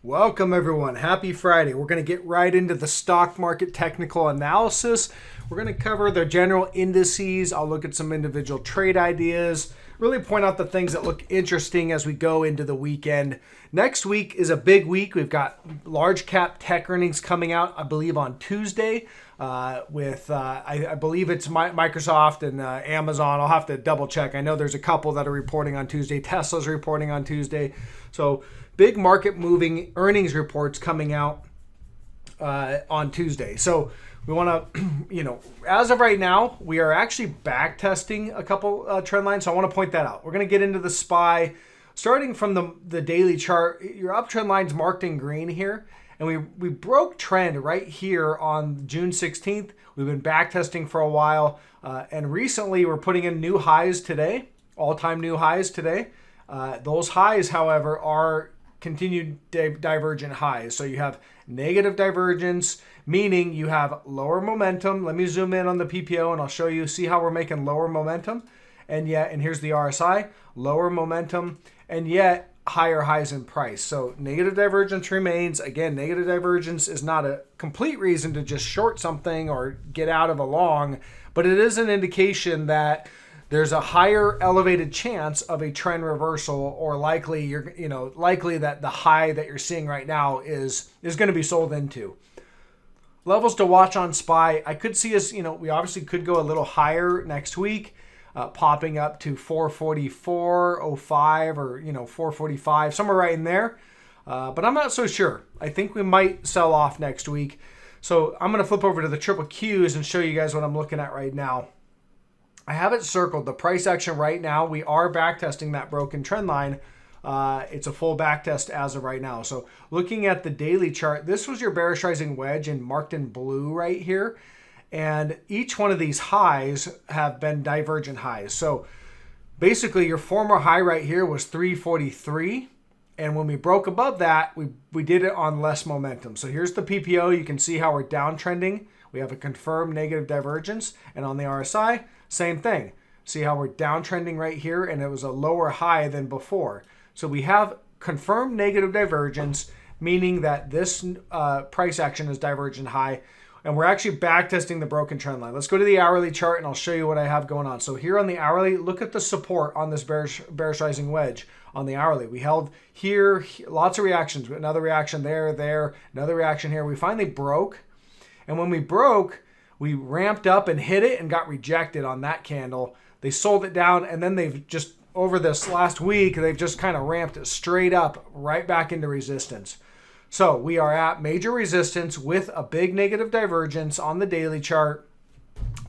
Welcome everyone. Happy Friday. We're going to get right into the stock market technical analysis. We're going to cover the general indices. I'll look at some individual trade ideas, really point out the things that look interesting as we go into the weekend. Next week is a big week. We've got large cap tech earnings coming out, I believe, on Tuesday with I believe it's Microsoft and Amazon. I'll have to double check. I know there's a couple that are reporting on Tuesday. Tesla's reporting on Tuesday. So big market moving earnings reports coming out on Tuesday. So we want to, as of right now, we are actually back testing a couple trend lines. So I want to point that out. We're going to get into the SPY. Starting from the daily chart, your uptrend line's marked in green here. And we broke trend right here on June 16th. We've been back testing for a while. And recently we're putting in new highs today, all-time new highs today. Those highs, however, are continued divergent highs. So you have negative divergence, meaning you have lower momentum. Let me zoom in on the PPO and I'll show you, see how we're making lower momentum. And here's the RSI, lower momentum, and yet higher highs in price. So negative divergence remains. Again, negative divergence is not a complete reason to just short something or get out of a long, but it is an indication that there's a higher elevated chance of a trend reversal, or likely likely that the high that you're seeing right now is going to be sold into. Levels to watch on SPY. I could see us, we obviously could go a little higher next week, popping up to 444.05 or 445, somewhere right in there. But I'm not so sure. I think we might sell off next week. So I'm going to flip over to the triple Qs and show you guys what I'm looking at right now. I have it circled. The price action right now, we are back testing that broken trend line. It's a full back test as of right now. So looking at the daily chart, this was your bearish rising wedge and marked in blue right here. And each one of these highs have been divergent highs. So basically your former high right here was 343. And when we broke above that, we did it on less momentum. So here's the PPO. You can see how we're downtrending. We have a confirmed negative divergence. And on the RSI, same thing. See how we're downtrending right here, and it was a lower high than before. So we have confirmed negative divergence, meaning that this price action is divergent high, and we're actually back testing the broken trend line. Let's go to the hourly chart, and I'll show you what I have going on. So here on the hourly, look at the support on this bearish rising wedge on the hourly. We held here, lots of reactions, another reaction there, another reaction here. We finally broke, and when we broke, we ramped up and hit it and got rejected on that candle. They sold it down, and then they've just, over this last week, they've just kind of ramped it straight up right back into resistance. So we are at major resistance with a big negative divergence on the daily chart.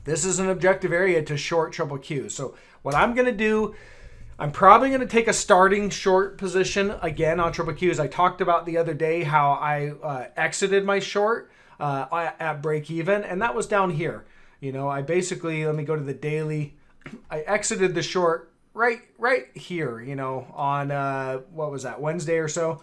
This is an objective area to short triple Q. So what I'm going to do, I'm probably going to take a starting short position again on triple Q. As I talked about the other day, how I exited my short at break even, and that was down here. I basically, let me go to the daily. I exited the short right here, on what was that, Wednesday or so.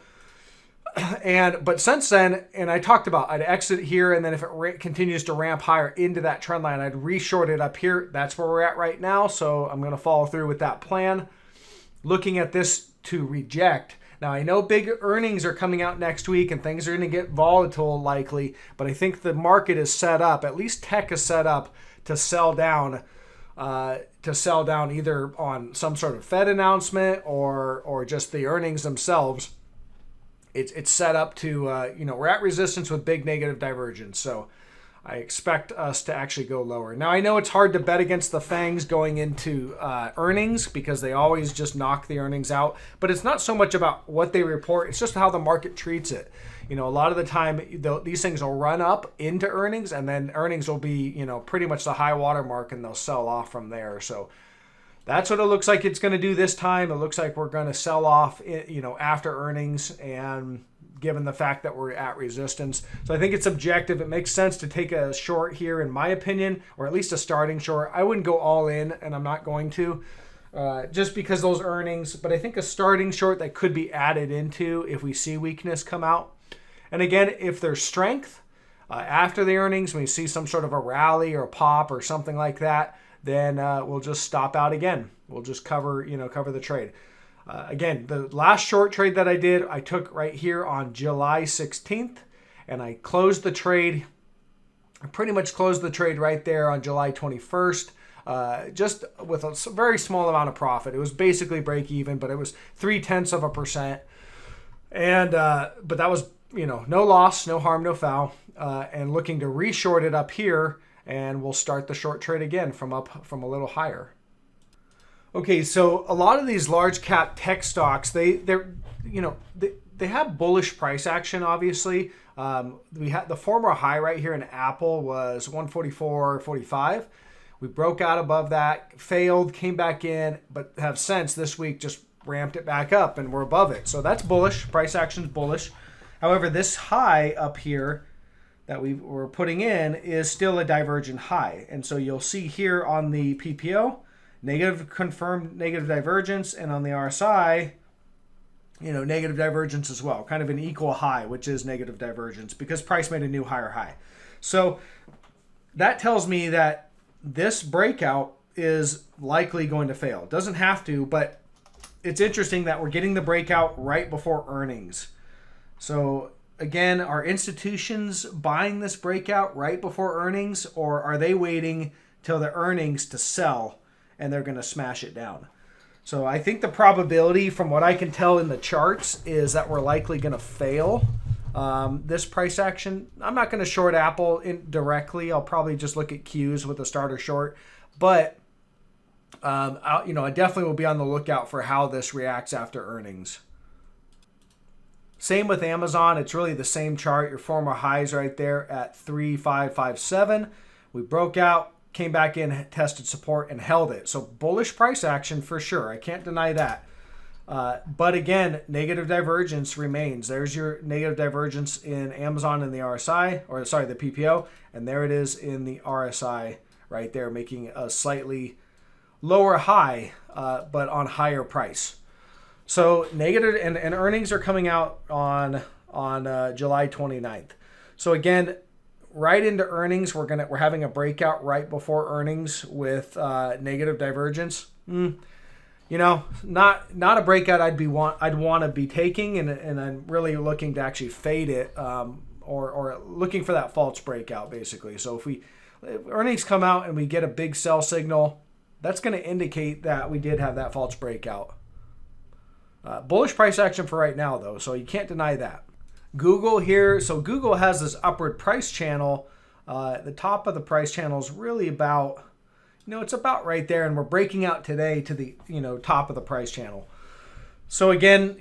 But since then, and I talked about I'd exit here, and then if it continues to ramp higher into that trend line, I'd reshort it up here. That's where we're at right now, so I'm going to follow through with that plan. Looking at this to reject. Now, I know big earnings are coming out next week and things are going to get volatile likely, but I think the market is set up, at least tech is set up to sell down either on some sort of Fed announcement or just the earnings themselves. It's set up to, we're at resistance with big negative divergence. So I expect us to actually go lower. Now, I know it's hard to bet against the FANGs going into earnings because they always just knock the earnings out. But it's not so much about what they report. It's just how the market treats it. A lot of the time, these things will run up into earnings, and then earnings will be, pretty much the high water mark, and they'll sell off from there. So that's what it looks like it's going to do this time. It looks like we're going to sell off, after earnings, and given the fact that we're at resistance. So I think it's objective. It makes sense to take a short here, in my opinion, or at least a starting short. I wouldn't go all in, and I'm not going to, just because those earnings. But I think a starting short that could be added into if we see weakness come out. And again, if there's strength after the earnings, when we see some sort of a rally or a pop or something like that, then we'll just stop out again. We'll just cover the trade. Again, the last short trade that I did, I took right here on July 16th, and I closed the trade. I pretty much closed the trade right there on July 21st, just with a very small amount of profit. It was basically break even, but it was 0.3%. And but that was, no loss, no harm, no foul. And looking to re-short it up here, and we'll start the short trade again from a little higher. Okay, so a lot of these large cap tech stocks, they have bullish price action. Obviously, we had the former high right here in Apple was 144.45. We broke out above that, failed, came back in, but have since this week just ramped it back up, and we're above it. So that's bullish. Price action is bullish. However, this high up here that we were putting in is still a divergent high, and so you'll see here on the PPO. Negative confirmed negative divergence, and on the RSI, negative divergence as well. Kind of an equal high, which is negative divergence because price made a new higher high. So that tells me that this breakout is likely going to fail. It doesn't have to, but it's interesting that we're getting the breakout right before earnings. So again, are institutions buying this breakout right before earnings, or are they waiting till the earnings to sell? And they're going to smash it down. So I think the probability, from what I can tell in the charts, is that we're likely going to fail this price action. I'm not going to short Apple directly. I'll probably just look at Qs with a starter short. But I definitely will be on the lookout for how this reacts after earnings. Same with Amazon. It's really the same chart. Your former highs right there at 3,557. We broke out, came back in, tested support, and held it. So bullish price action for sure. I can't deny that. But again, negative divergence remains. There's your negative divergence in Amazon and the RSI, the PPO, and there it is in the RSI right there, making a slightly lower high, but on higher price. So negative, and earnings are coming out on July 29th. So again, right into earnings, we're having a breakout right before earnings with negative divergence. Not a breakout I'd want to be taking, and I'm really looking to actually fade it, or looking for that false breakout basically. So if earnings come out and we get a big sell signal, that's going to indicate that we did have that false breakout. Bullish price action for right now though, so you can't deny that. Google here. So Google has this upward price channel. The top of the price channel is really about, it's about right there, and we're breaking out today to the, top of the price channel. So again,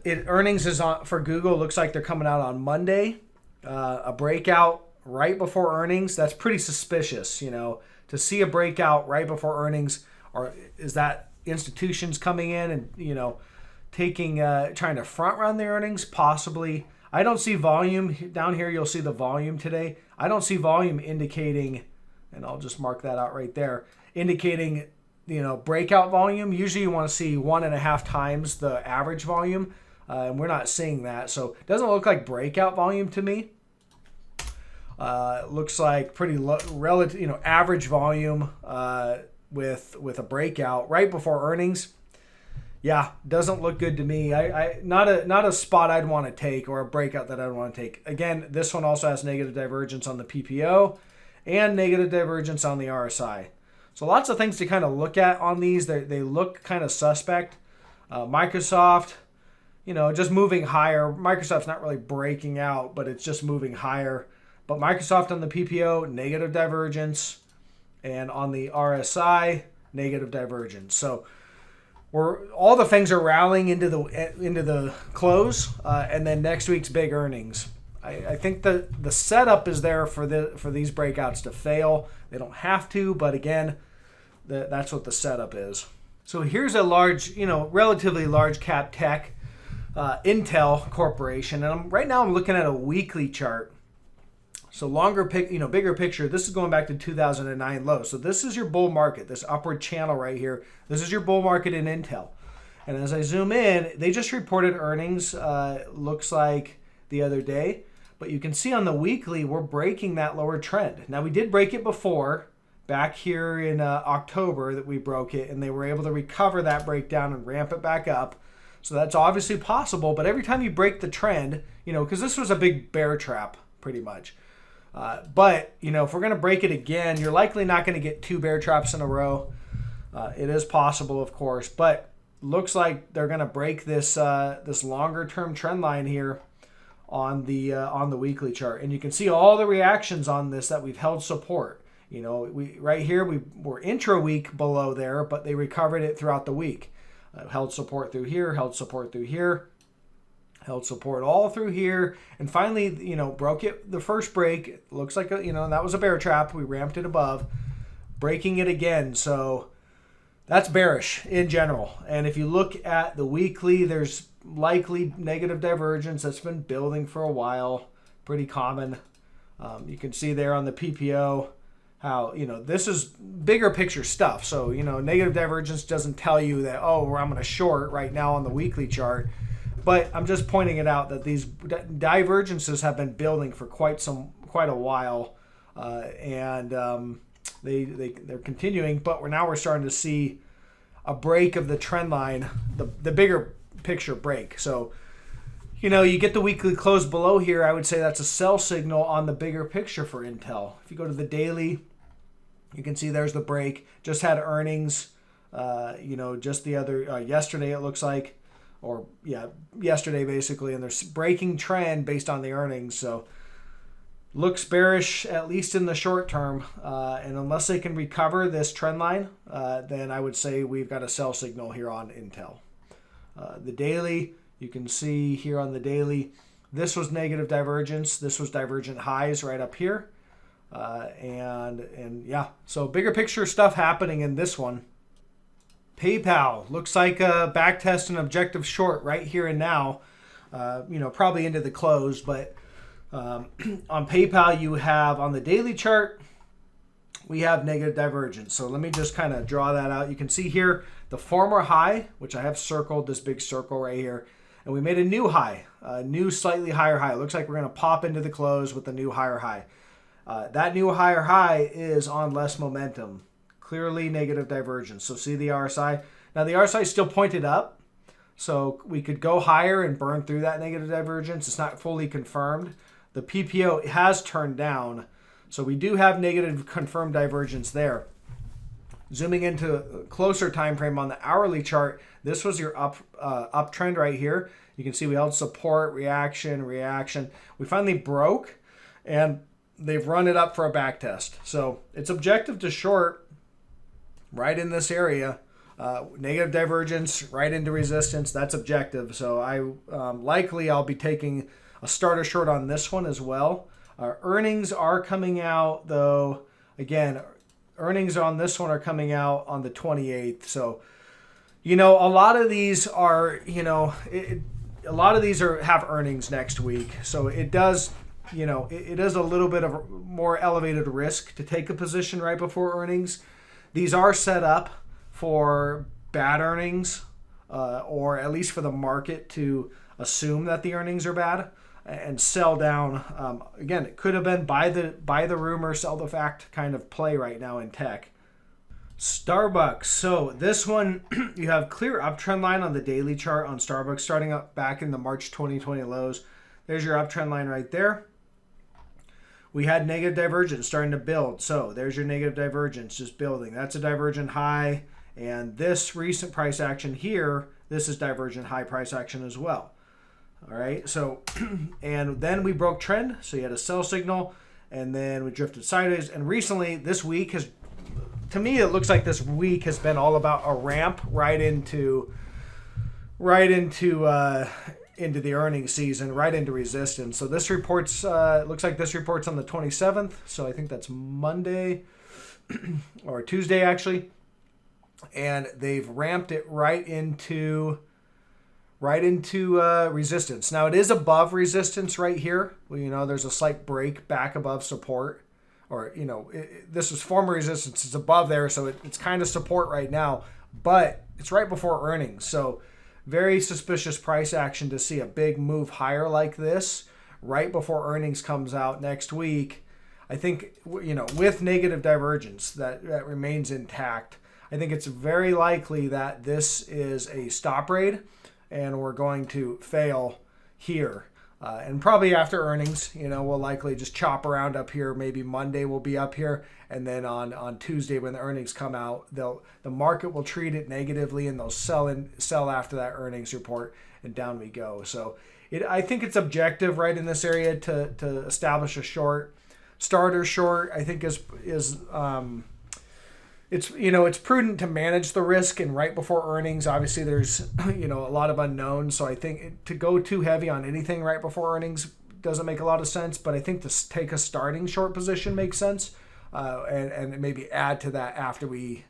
earnings is on for Google. Looks like they're coming out on Monday. A breakout right before earnings. That's pretty suspicious, to see a breakout right before earnings, or is that institutions coming in and, trying to front run the earnings, possibly. I don't see volume down here. You'll see the volume today. I don't see volume indicating, and I'll just mark that out right there, indicating, breakout volume. Usually you want to see 1.5 times the average volume, and we're not seeing that. So it doesn't look like breakout volume to me. Looks like pretty low, relative, average volume with a breakout right before earnings. Yeah, doesn't look good to me. Not a spot I'd want to take, or a breakout that I'd want to take. Again, this one also has negative divergence on the PPO and negative divergence on the RSI. So lots of things to kind of look at on these. They look kind of suspect. Microsoft, just moving higher. Microsoft's not really breaking out, but it's just moving higher. But Microsoft on the PPO, negative divergence, and on the RSI, negative divergence. So all the things are rallying into the close, and then next week's big earnings. I think the setup is there for these breakouts to fail. They don't have to, but again, that's what the setup is. So here's a large, relatively large cap tech, Intel Corporation, and right now I'm looking at a weekly chart. So bigger picture. This is going back to 2009 low. So this is your bull market, this upward channel right here. This is your bull market in Intel. And as I zoom in, they just reported earnings, looks like the other day. But you can see on the weekly, we're breaking that lower trend. Now we did break it before, back here in October that we broke it, and they were able to recover that breakdown and ramp it back up. So that's obviously possible, but every time you break the trend, because this was a big bear trap pretty much. But, if we're going to break it again, you're likely not going to get 2 bear traps in a row. It is possible, of course, but looks like they're going to break this this longer term trend line here on the weekly chart. And you can see all the reactions on this that we've held support. Right here we were intra week below there, but they recovered it throughout the week. Held support through here, held support through here, held support all through here, and finally, broke it. The first break looks like that was a bear trap. We ramped it above, breaking it again. So that's bearish in general. And if you look at the weekly, there's likely negative divergence that's been building for a while. Pretty common. You can see there on the PPO how, this is bigger picture stuff. So, negative divergence doesn't tell you that, I'm going to short right now on the weekly chart. But I'm just pointing it out that these divergences have been building for quite a while. And they're continuing, but we're starting to see a break of the trend line, the bigger picture break. So, you get the weekly close below here. I would say that's a sell signal on the bigger picture for Intel. If you go to the daily, you can see there's the break. Just had earnings, just the other yesterday it looks like, yesterday basically, and there's breaking trend based on the earnings. So looks bearish, at least in the short term. And unless they can recover this trend line, then I would say we've got a sell signal here on Intel. The daily, you can see here on the daily, this was negative divergence. This was divergent highs right up here. So bigger picture stuff happening in this one. PayPal looks like a backtest and objective short right here and now, probably into the close, but on PayPal, you have on the daily chart, we have negative divergence. So let me just kind of draw that out. You can see here the former high, which I have circled, this big circle right here, and we made a new high, a new slightly higher high. It looks like we're going to pop into the close with a new higher high. That new higher high is on less momentum, clearly negative divergence. So see the RSI. Now the RSI is still pointed up, so we could go higher and burn through that negative divergence. It's not fully confirmed. The PPO has turned down, so we do have negative confirmed divergence there. Zooming into a closer time frame on the hourly chart, this was your uptrend right here. You can see we held support, reaction. We finally broke, and they've run it up for a back test. So it's objective to short right in this area. Negative divergence right into resistance. That's objective. So I'll be taking a starter short on this one as well. Earnings are coming out, though. Again, earnings on this one are coming out on the 28th. So, a lot of these are, have earnings next week. So it does, it is a little bit of a more elevated risk to take a position right before earnings. These are set up for bad earnings, or at least for the market to assume that the earnings are bad and sell down. Again, it could have been buy the rumor, sell the fact kind of play right now in tech. Starbucks. So this one, you have clear uptrend line on the daily chart on Starbucks starting up back in the March 2020 lows. There's your uptrend line right there. We had negative divergence starting to build. So there's your negative divergence just building. That's a divergent high. And this recent price action here, this is divergent high price action as well. All right. So, and then we broke trend. So you had a sell signal, and then we drifted sideways. And recently, this week to me, it looks like this week has been all about a ramp right into the earnings season, right into resistance. So this reports, looks like this reports on the 27th. So I think that's Monday or Tuesday actually. And they've ramped it right into resistance. Now it is above resistance right here. Well, there's a slight break back above support, or this is former resistance. It's above there, so it's kind of support right now, but it's right before earnings. So very suspicious price action to see a big move higher like this right before earnings comes out next week. I think, with negative divergence that remains intact, I think it's very likely that this is a stop trade and we're going to fail here. And probably after earnings, we'll likely just chop around up here. Maybe Monday we'll be up here. And then on Tuesday when the earnings come out, the market will treat it negatively and they'll sell after that earnings report, and down we go. So I think it's objective right in this area to establish a short. Starter short, I think is it's prudent to manage the risk, and right before earnings, obviously there's a lot of unknowns. So I think to go too heavy on anything right before earnings doesn't make a lot of sense. But I think to take a starting short position makes sense, and maybe add to that after we,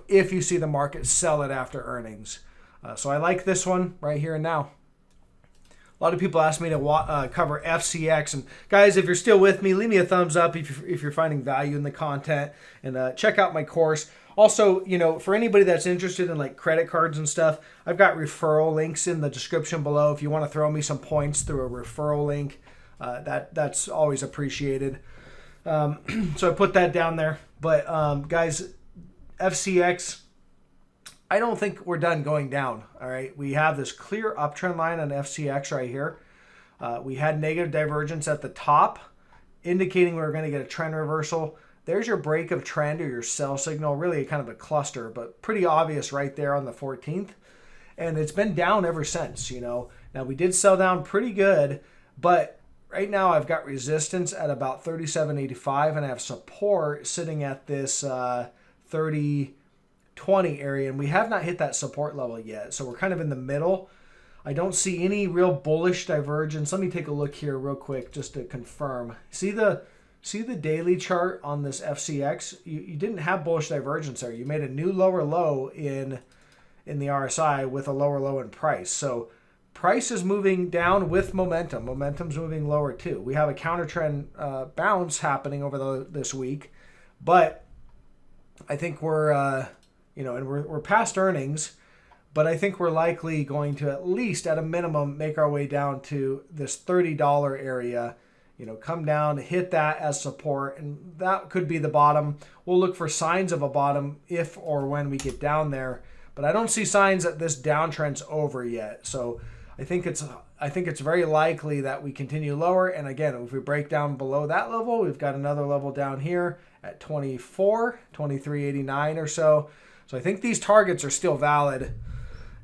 if you see the market sell it after earnings. So I like this one right here and now. A lot of people ask me to cover FCX, and guys, if you're still with me, leave me a thumbs up if you're finding value in the content, and check out my course. Also, for anybody that's interested in like credit cards and stuff, I've got referral links in the description below. If you want to throw me some points through a referral link, that's always appreciated. So I put that down there. But guys, FCX, I don't think we're done going down. All right, we have this clear uptrend line on FCX right here. We had negative divergence at the top, indicating we were going to get a trend reversal. There's your break of trend or your sell signal, really kind of a cluster, but pretty obvious right there on the 14th. And it's been down ever since. Now we did sell down pretty good, but right now I've got resistance at about 37.85, and I have support sitting at this 30.20 area, and we have not hit that support level yet. So we're kind of in the middle. I don't see any real bullish divergence. Let me take a look here real quick just to confirm. See the daily chart on this FCX? You didn't have bullish divergence there. You made a new lower low in the RSI with a lower low in price. So price is moving down with momentum. Momentum's moving lower too. We have a counter trend bounce happening over this week, but I think we're and we're past earnings, but I think we're likely going to at least at a minimum make our way down to this $30 area, come down, hit that as support, and that could be the bottom. We'll look for signs of a bottom if or when we get down there, but I don't see signs that this downtrend's over yet. So I think it's very likely that we continue lower. And again, if we break down below that level, we've got another level down here at 23.89 or so. So I think these targets are still valid.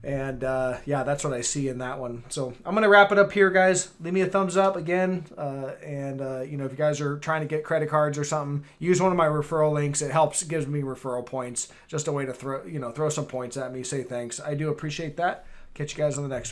And yeah, that's what I see in that one. So I'm going to wrap it up here, guys. Leave me a thumbs up again. And if you guys are trying to get credit cards or something, use one of my referral links. It helps, gives me referral points. Just a way to throw some points at me, say thanks. I do appreciate that. Catch you guys on the next one.